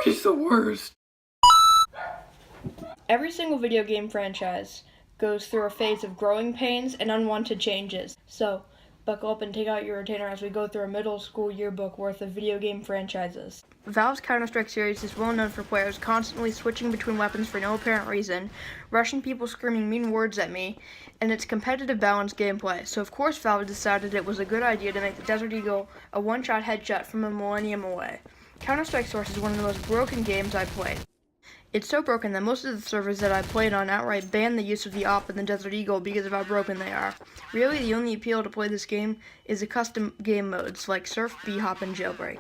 Puberty's the worst. Every single video game franchise goes through a phase of growing pains and unwanted changes. So, buckle up and take out your retainer as we go through a middle school yearbook worth of video game franchises. Valve's Counter-Strike series is well known for players constantly switching between weapons for no apparent reason, Russian people screaming mean words at me, and its competitive balanced gameplay. So of course Valve decided it was a good idea to make the Desert Eagle a one-shot headshot from a millennium away. Counter-Strike Source is one of the most broken games I've played. It's so broken that most of the servers that I played on outright ban the use of the AWP and the Desert Eagle because of how broken they are. Really, the only appeal to play this game is the custom game modes like Surf, B-Hop, and Jailbreak.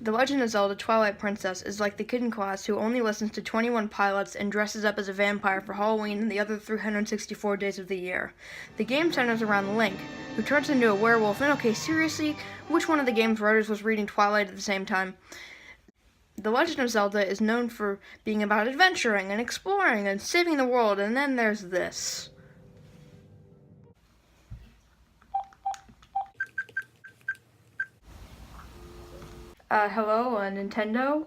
The Legend of Zelda Twilight Princess is like the kid in class who only listens to 21 Pilots and dresses up as a vampire for Halloween and the other 364 days of the year. The game centers around Link, who turns into a werewolf, and okay, seriously, which one of the game's writers was reading Twilight at the same time? The Legend of Zelda is known for being about adventuring and exploring and saving the world, and then there's this. Hello, Nintendo?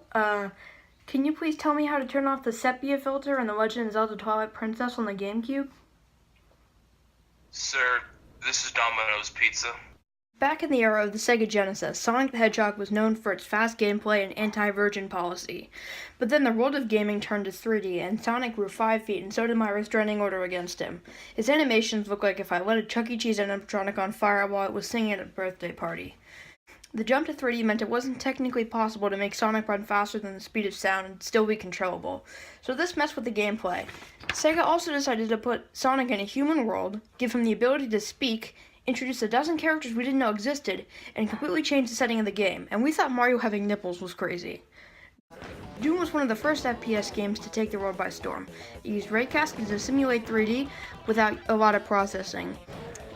Can you please tell me how to turn off the sepia filter in The Legend of Zelda Twilight Princess on the GameCube? Sir, this is Domino's Pizza. Back in the era of the Sega Genesis, Sonic the Hedgehog was known for its fast gameplay and anti-virgin policy. But then the world of gaming turned to 3D, and Sonic grew 5 feet, and so did my restraining order against him. His animations look like if I lit a Chuck E. Cheese animatronic on fire while it was singing at a birthday party. The jump to 3D meant it wasn't technically possible to make Sonic run faster than the speed of sound and still be controllable. So this messed with the gameplay. Sega also decided to put Sonic in a human world, give him the ability to speak, introduce a dozen characters we didn't know existed, and completely changed the setting of the game, and we thought Mario having nipples was crazy. Doom was one of the first FPS games to take the world by storm. It used raycasting to simulate 3D without a lot of processing.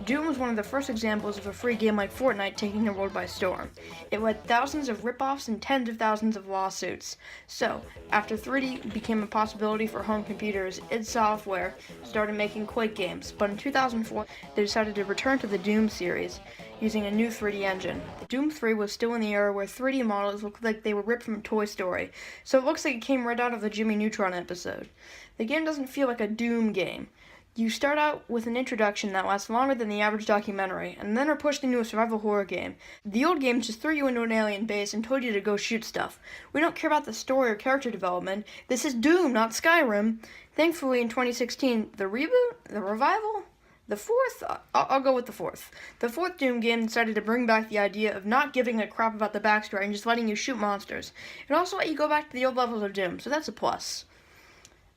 Doom was one of the first examples of a free game like Fortnite taking the world by storm. It led thousands of rip-offs and tens of thousands of lawsuits. So, after 3D became a possibility for home computers, id Software started making Quake games, but in 2004 they decided to return to the Doom series using a new 3D engine. Doom 3 was still in the era where 3D models looked like they were ripped from Toy Story, so it looks like it came right out of the Jimmy Neutron episode. The game doesn't feel like a Doom game. You start out with an introduction that lasts longer than the average documentary, and then are pushed into a survival horror game. The old games just threw you into an alien base and told you to go shoot stuff. We don't care about the story or character development. This is Doom, not Skyrim. Thankfully, in 2016, the reboot? The revival? The fourth? I'll go with the fourth. The fourth Doom game decided to bring back the idea of not giving a crap about the backstory and just letting you shoot monsters. It also let you go back to the old levels of Doom, so that's a plus.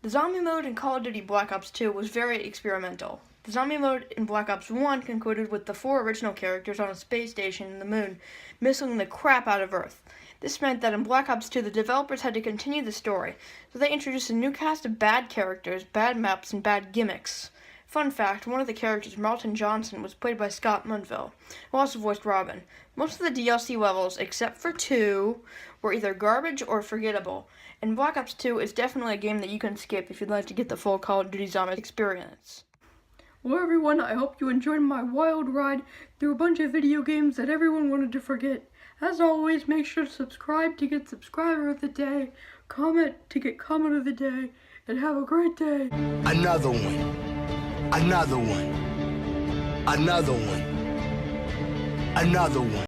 The zombie mode in Call of Duty Black Ops 2 was very experimental. The zombie mode in Black Ops 1 concluded with the 4 original characters on a space station in the moon, missiling the crap out of Earth. This meant that in Black Ops 2 the developers had to continue the story, so they introduced a new cast of bad characters, bad maps, and bad gimmicks. Fun fact, one of the characters, Marlton Johnson, was played by Scott Munville, who also voiced Robin. Most of the DLC levels, except for 2, were either garbage or forgettable, and Black Ops 2 is definitely a game that you can skip if you'd like to get the full Call of Duty Zombies experience. Well everyone, I hope you enjoyed my wild ride through a bunch of video games that everyone wanted to forget. As always, make sure to subscribe to get Subscriber of the Day, comment to get Comment of the Day, and have a great day. Another one. Another one. Another one. Another one.